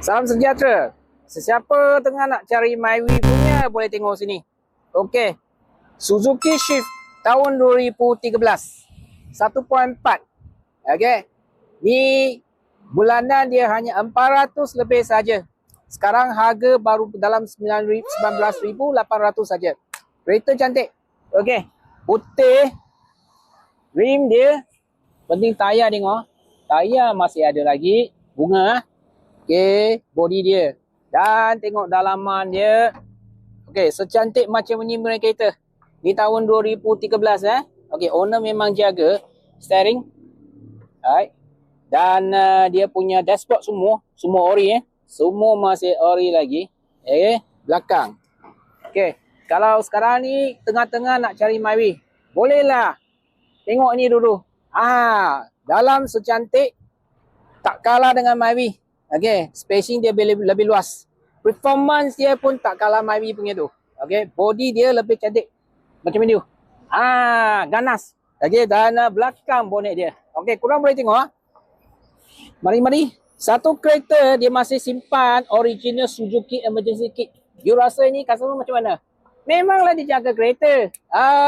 Salam sejahtera. Sesiapa tengah nak cari Myvi punya boleh tengok sini. Okey. Suzuki Swift tahun 2013. 1.4. Okey. Ni bulanan dia hanya 400 lebih saja. Sekarang harga baru dalam 19,800 saja. Kereta cantik. Okey. Putih. Rim dia. Penting tayar tengok. Tayar masih ada lagi. Bunga. Okey, body dia. Dan tengok dalaman dia. Okey, secantik macam ni punya kereta. Ni tahun 2013 Okey, owner memang jaga steering. Alright. Dan dia punya dashboard semua ori Semua masih ori lagi. Okey, belakang. Okey, kalau sekarang ni tengah-tengah nak cari Myvi, bolehlah. Tengok ni dulu. Dalam secantik tak kalah dengan Myvi. Okey, spacing dia lebih luas. Performance dia pun tak kalah Myvi punya tu. Okey, body dia lebih cantik. Macam ni. Ganas. Okey, dan belakang bonet dia. Okey, korang boleh tengok. Mari. Satu kereta dia masih simpan original Suzuki emergency kit. You rasa ni customer macam mana? Memanglah dia jaga kereta.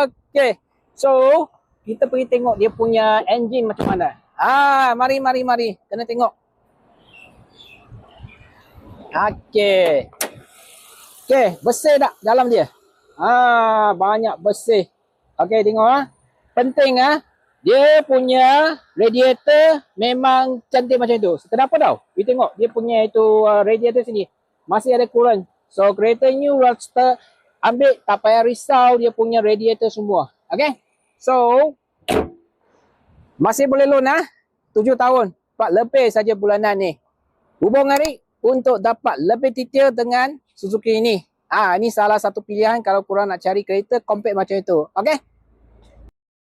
Okey. So, kita pergi tengok dia punya engine macam mana. Mari. Kena tengok. Okey, bersih tak dalam dia? Banyak bersih. Okey, tengok penting dia punya radiator memang cantik macam tu. Kenapa tau? Kita tengok dia punya itu radiator sini. Masih ada coolant. So, kereta new Roadster ambil tak payah risau dia punya radiator semua. Okey. So, masih boleh loan 7 tahun. 4 lebih saja bulanan ni. Hubung Arik untuk dapat lebih detail dengan Suzuki ini. Ini salah satu pilihan kalau korang nak cari kereta compact macam itu. Okey?